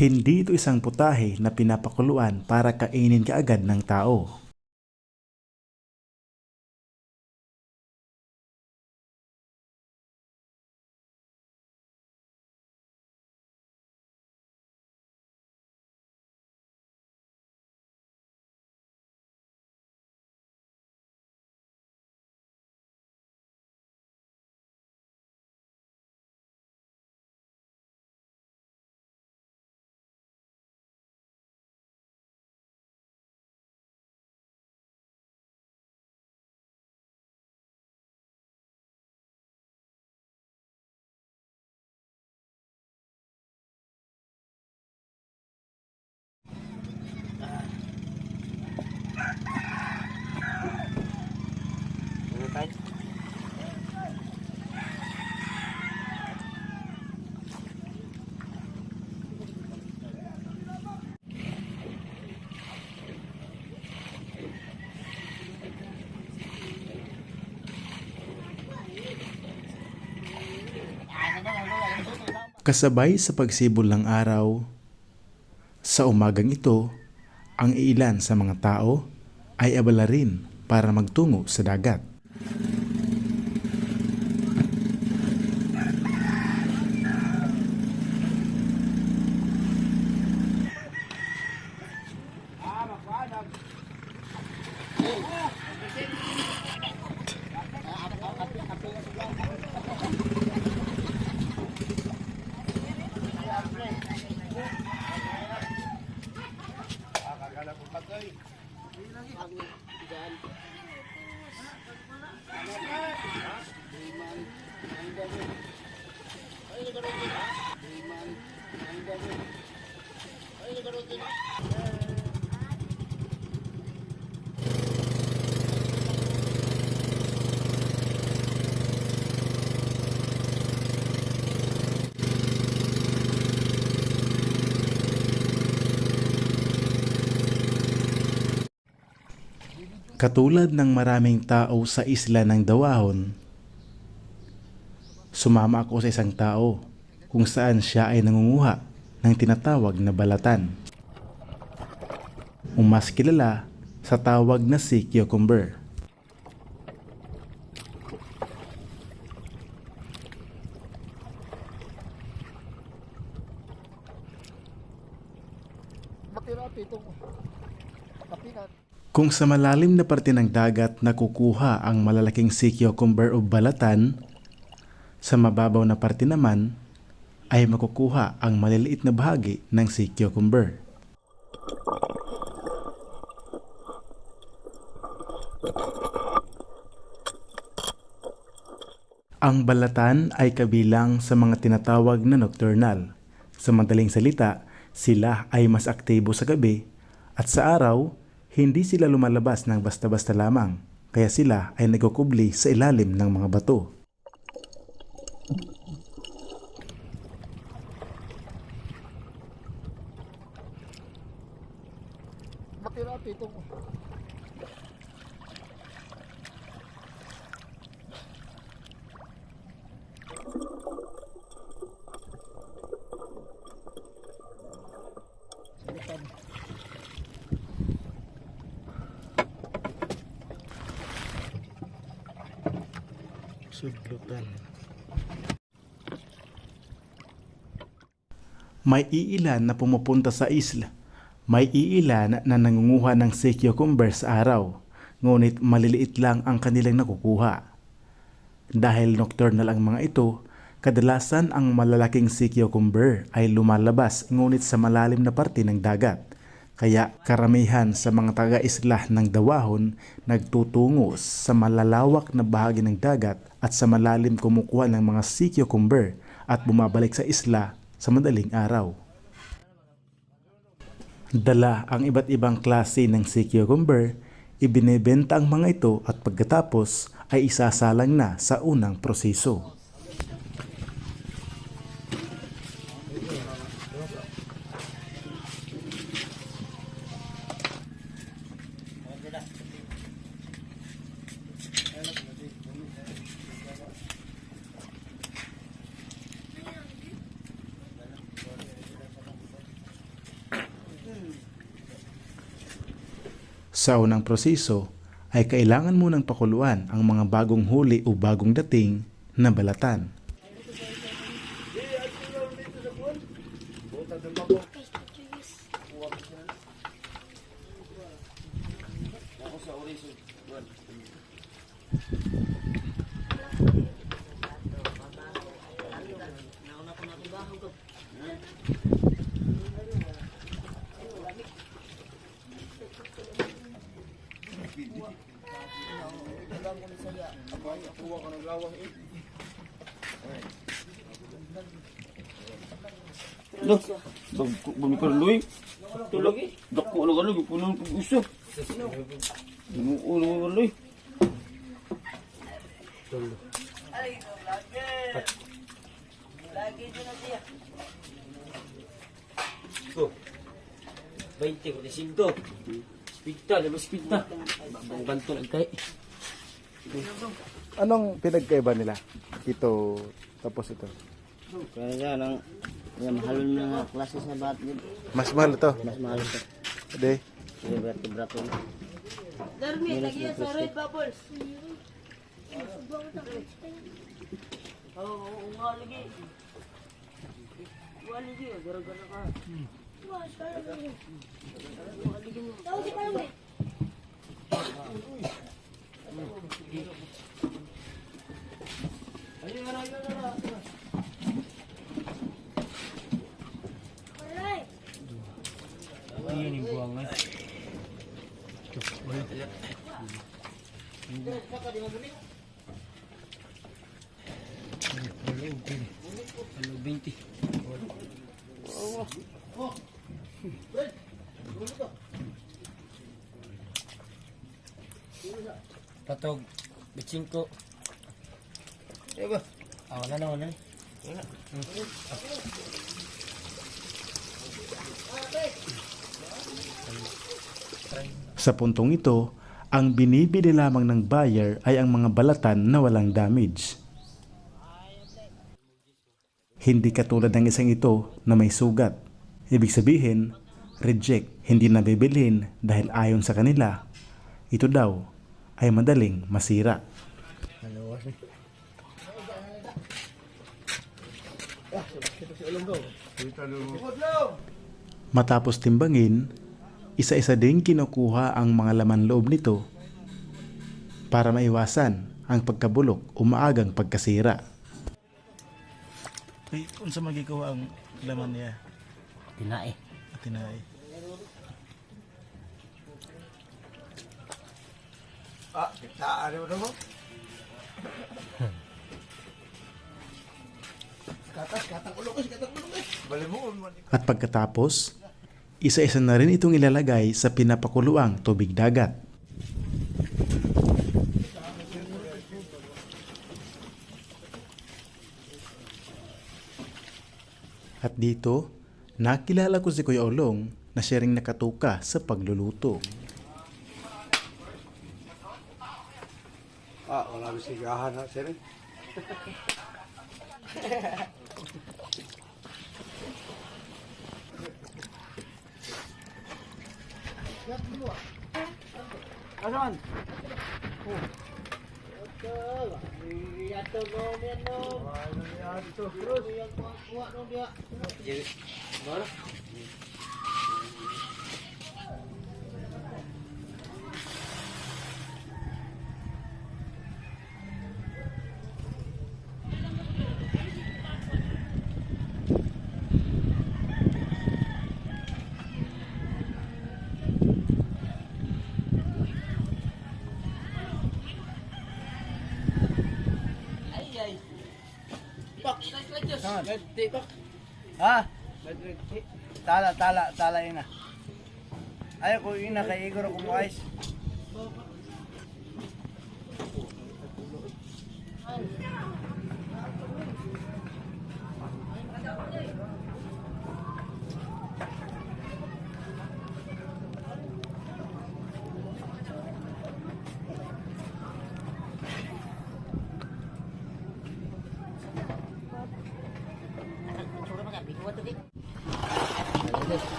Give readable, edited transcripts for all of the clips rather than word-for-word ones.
Hindi ito isang putahe na pinapakuluan para kainin kaagad ng tao. Kasabay sa pagsibol ng araw, sa umagang ito, ang ilan sa mga tao ay abala rin para magtungo sa dagat. Katulad ng maraming tao sa isla ng Dawahon, sumama ako sa isang tao kung saan siya ay nangunguha ng tinatawag na balatan, o mas kilala sa tawag na sea cucumber. Kung sa malalim na parte ng dagat nakukuha ang malalaking sea cucumber o balatan, sa mababaw na parte naman ay makukuha ang maliliit na bahagi ng sea cucumber. Ang balatan ay kabilang sa mga tinatawag na nocturnal. Sa madaling salita, sila ay mas aktibo sa gabi at sa araw, hindi sila lumalabas ng basta-basta lamang, kaya sila ay nagkukubli sa ilalim ng mga bato. Sudlutan. May iilan na pumupunta sa isla. May iilan na nangunguha ng sea cucumber sa araw, ngunit maliliit lang ang kanilang nakukuha. Dahil nocturnal ang mga ito, kadalasan ang malalaking sea cucumber ay lumalabas ngunit sa malalim na parte ng dagat. Kaya karamihan sa mga taga-isla ng Dawahon nagtutungo sa malalawak na bahagi ng dagat at sa malalim kumukuha ng mga sea cucumber at bumabalik sa isla sa madaling araw. Dala ang iba't ibang klase ng sea cucumber, ibinebenta ang mga ito at pagkatapos ay isasalang na sa unang proseso. Sa unang proseso ay kailangan munang pakuluan ang mga bagong huli o bagong dating na balatan. Loh, bumikir luy. Tulog. Dako lang ano, puno ng uso. Ulo luy. Lagi dyan na siya. Ito. 20 ko na sinto. Spita, labas spita. Babang ganto lang kay. Anong pinagkaiba nila? Ito, tapos ito. Kaya yan, ang mahal na klase sa bat. Mas mahal ito. Mas mahal ito. Hindi. Yung vertebrato na. Darmi, tagiya sa red bubbles. Oo, nga lagi. Nga lagi, gara-gara ka. Tawag si Palme. Alright. Iyan yung buwang ay. Hello, 20. Patog, bitching ko. Diba? Wala na, wala. Sa puntong ito, ang binibili lamang ng buyer ay ang mga balatan na walang damage. Hindi katulad ng isang ito na may sugat. Ibig sabihin, reject, hindi nabibilhin dahil ayon sa kanila, ito daw ay madaling masira. Matapos timbangin, isa-isa din kinukuha ang mga laman loob nito para maiwasan ang pagkabulok o maagang pagkasira. Ay, kung sa magikuha ang laman niya, Tinae. tinay. At pagkatapos, isa-isa na rin itong ilalagay sa pinapakuluang tubig dagat. At dito, nakilala ko si Kuya Olong na siya ring nakatuka sa pagluluto. Wala bisigahan na sir. Asan? Ha? Tala ina. Ayaw ko ina kay Igor ako mo ice.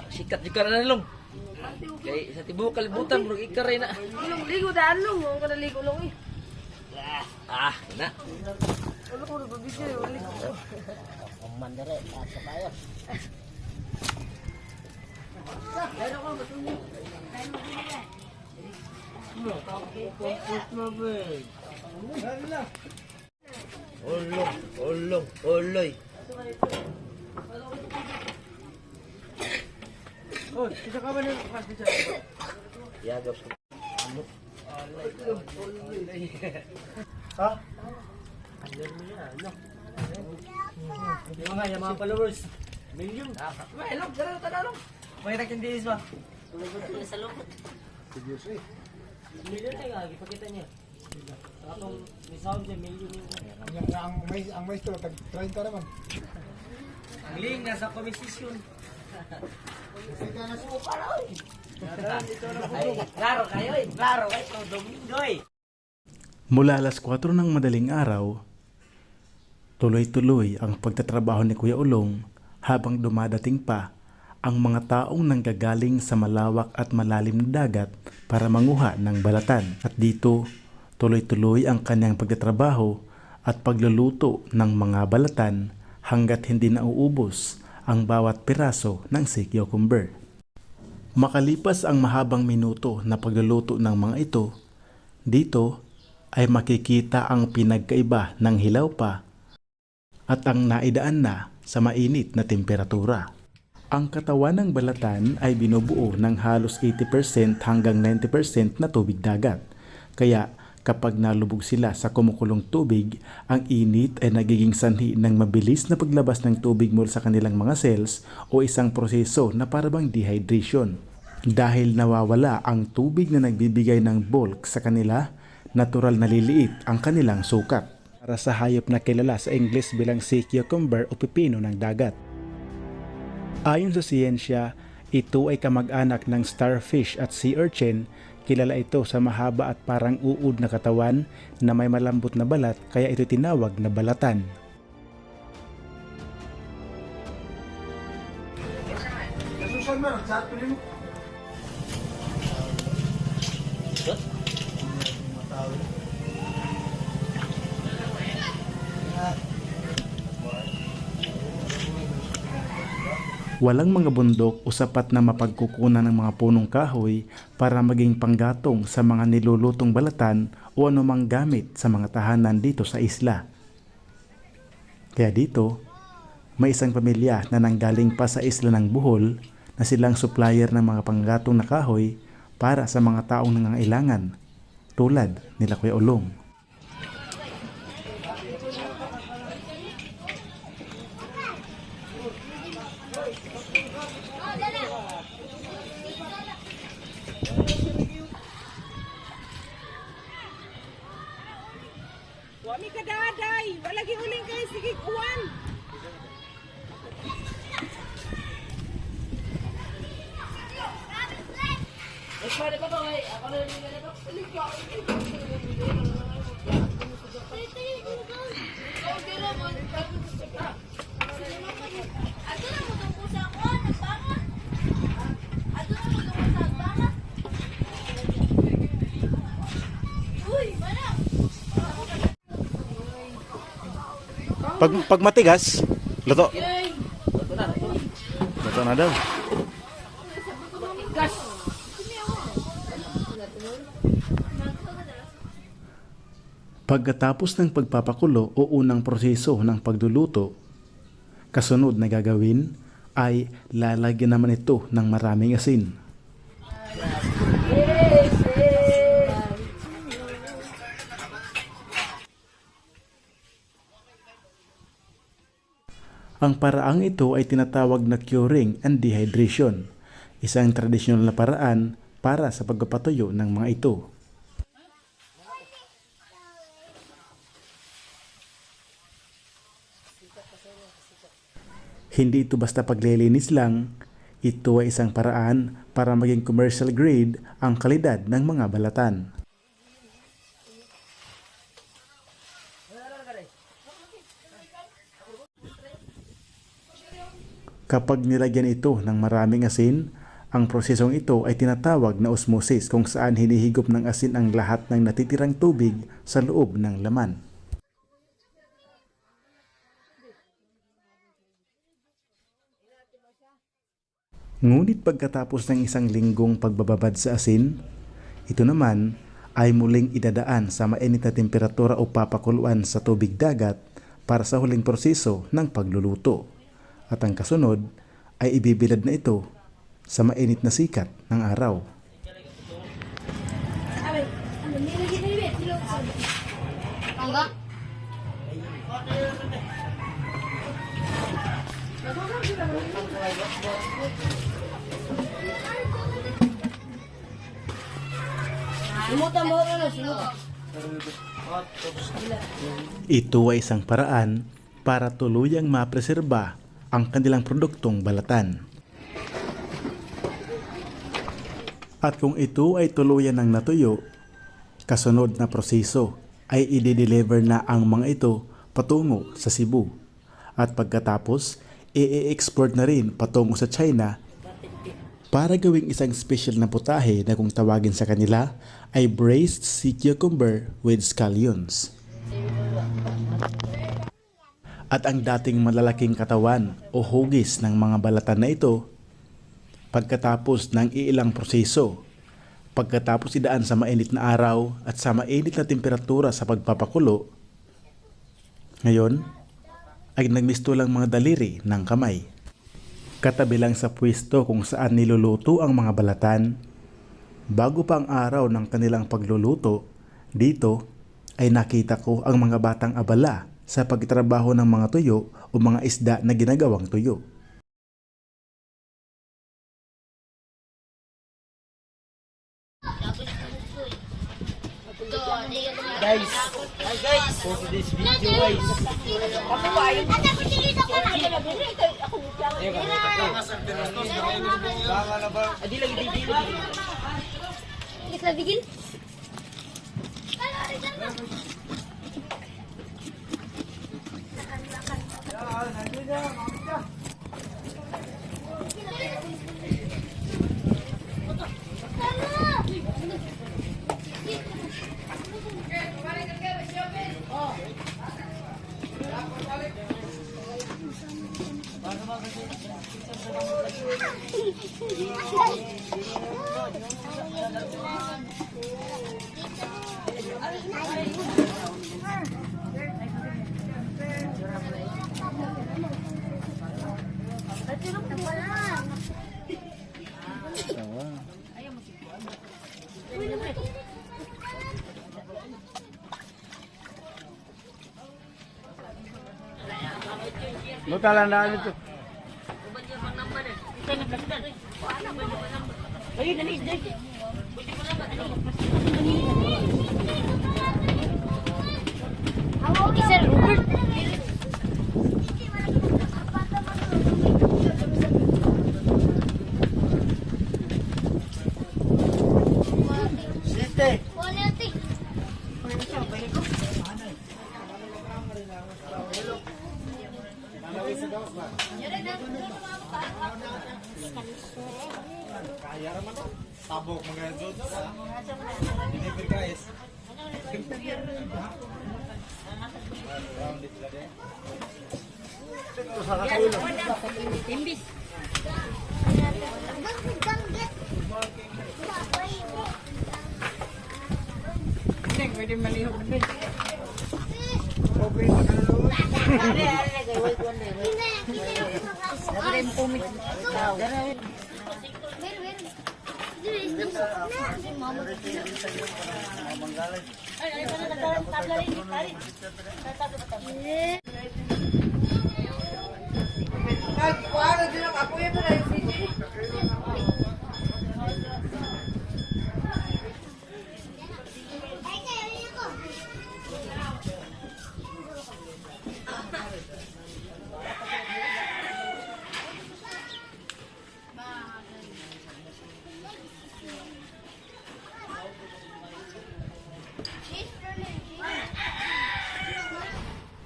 sikat juga na nalong. Kay sa tibuok kalibutan murag ikaray na. Ulong, ligo daan long. Huwag ka na ligo long eh. Na. Ano ko na babigay, ligo. Mandere, sa tayo. Oloy. Oh, kita ka ba nila? Yagap. Ha? Yung mga followers. Million. Hello, tanong. May nakindis ba? Sa lupot. Million ay nga, ipakita niya. Atong may sound niya, million yung... Ang maestro, tag-30 naman. Ang link nasa komisisyon. Klaro kayo eh. Klaro kayo. Domingo eh. Mula alas 4 ng madaling araw, tuloy-tuloy ang pagtatrabaho ni Kuya Ulong habang dumadating pa ang mga taong nanggagaling sa malawak at malalim na dagat para manguha ng balatan. At dito, tuloy-tuloy ang kanyang pagtatrabaho at pagluluto ng mga balatan hanggat hindi nauubos ang bawat piraso ng sea cucumber. Makalipas ang mahabang minuto na pagluluto ng mga ito, dito ay makikita ang pinagkaiba ng hilaw pa at ang naidaan na sa mainit na temperatura. Ang katawan ng balatan ay binubuo ng halos 80% hanggang 90% na tubig dagat. Kaya kapag nalubog sila sa kumukulong tubig, ang init ay nagiging sanhi ng mabilis na paglabas ng tubig mula sa kanilang mga cells o isang proseso na parabang dehydration. Dahil nawawala ang tubig na nagbibigay ng bulk sa kanila, natural na liliit ang kanilang sukat. Para sa hayop na kilala sa English bilang sea cucumber o pipino ng dagat. Ayon sa siyensya, ito ay kamag-anak ng starfish at sea urchin. Kilala ito sa mahaba at parang uod na katawan na may malambot na balat, kaya ito tinawag na balatan. Nasusan mo, chat ko mo. Walang mga bundok o sapat na mapagkukunan ng mga punong kahoy para maging panggatong sa mga nilulutong balatan o anumang gamit sa mga tahanan dito sa isla. Kaya dito, may isang pamilya na nanggaling pa sa isla ng Bohol na silang supplier ng mga panggatong na kahoy para sa mga taong nangangailangan, tulad nila Kuya Ulong. Wami kadaday, walagi uling kayo sige kuwan. Pag matigas, luto. Luto na daw. Pagkatapos ng pagpapakulo o unang proseso ng pagluluto, kasunod na gagawin ay lalagyan naman ito ng maraming asin. Ang paraang ito ay tinatawag na curing and dehydration, isang tradisyonal na paraan para sa pagpapatuyo ng mga ito. Hindi ito basta paglilinis lang, ito ay isang paraan para maging commercial grade ang kalidad ng mga balatan. Kapag nilagyan ito ng maraming asin, ang prosesong ito ay tinatawag na osmosis kung saan hinihigop ng asin ang lahat ng natitirang tubig sa loob ng laman. Ngunit pagkatapos ng isang linggong pagbababad sa asin, ito naman ay muling idadaan sa mainit na temperatura o papakuluan sa tubig dagat para sa huling proseso ng pagluluto. At ang kasunod ay ibibilad na ito sa mainit na sikat ng araw. Ito ay isang paraan para tuluyang mapreserba ang kanilang produktong balatan. At kung ito ay tuluyan ng natuyo, kasunod na proseso ay i-deliver na ang mga ito patungo sa Cebu. At pagkatapos, i-export na rin patungo sa China para gawing isang special na putahe na kung tawagin sa kanila ay braised sea cucumber with scallions. At ang dating malalaking katawan o hugis ng mga balatan na ito, pagkatapos ng iilang proseso, pagkatapos idaan sa mainit na araw at sa mainit na temperatura sa pagpapakulo, ngayon ay nagmisto lang mga daliri ng kamay. Katabi lang sa pwesto kung saan niluluto ang mga balatan, bago pa ang araw ng kanilang pagluluto, dito ay nakita ko ang mga batang abala sa pagtrabaho ng mga tuyo o mga isda na ginagawang tuyo. Guys, for today's video guys. Adi lagi di. Kita bikin. Mutalandaan ito. Sir Robert. Siste. Tabok mga jod. Deliver guys. Timbis. Pwede malihog na din.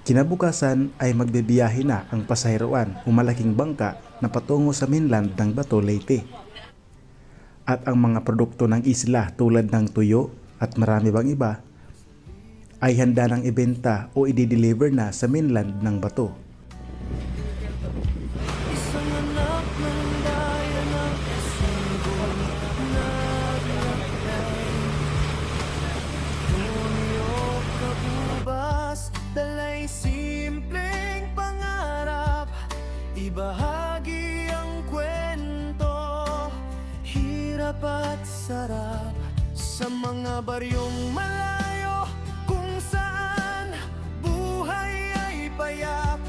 Kinabukasan ay magbibiyahe na ang pasaheroan o malaking bangka na patungo sa mainland ng Bato, Leyte. At ang mga produkto ng isla tulad ng tuyo at marami bang iba ay handa ng ibenta o i-deliver na sa mainland ng Bato. Dalay simpleng pangarap, ibahagi ang kwento, hirap at sarap sa mga baryong malayo kung saan buhay ay payap.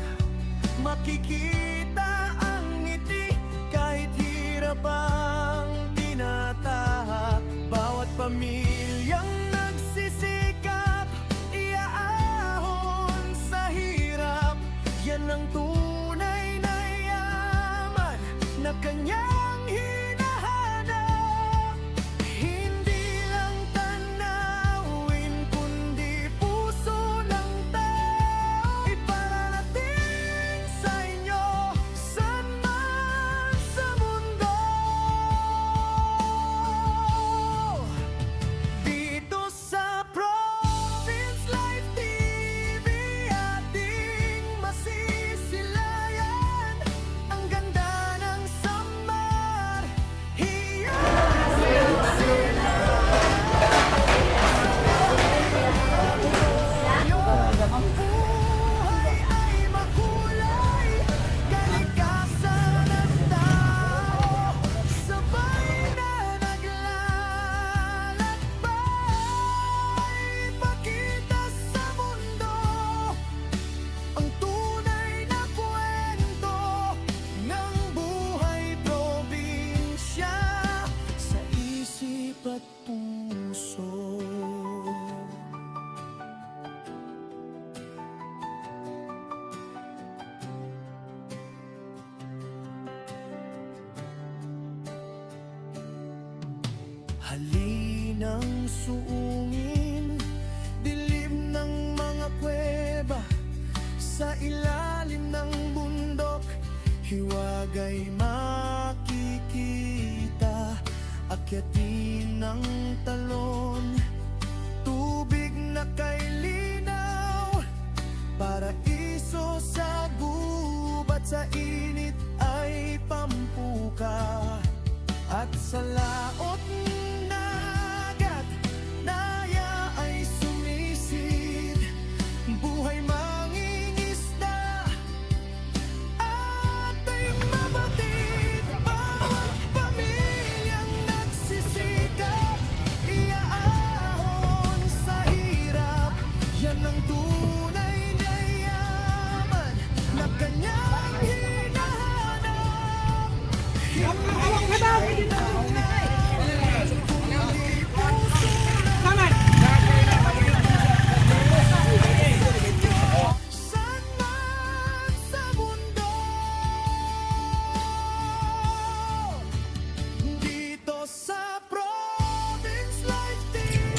Makikita ang ngiti kahit hirap ang tinatahak. Bawat pamilyang nagsisikap, iaahon sa hirap. Yan ang tunay na yaman na kanyang hinahanap. Hindi lang tanawin kundi puso ng tao, ipararating sa inyo saan man sa mundo. Dito sa Province Life TV, ating masisilayan ang ganda ng Samar. Ang buhay ay makulay, kalikasan at tao, sabay na naglalakbay, ipakita sa mundo ang tunay na kwento ng buhay probinsya sa isip at puso. Halinang suungin, dilim ng mga kuweba, sa ilalim ng bundok, hiwagay makikita. Akyatin ng talon, tubig na kay linaw, paraiso sa gubat, sa init ay pampuka. At sa laot na agad, naya ay sumisid, buhay mangingisda at ay mabatid. Bawat pamilyang nagsisikap, iaahon sa hirap. Yan ang tunay na yaman na kanyang hinahanap. Saan man sa mundo, dito sa Province Life TV.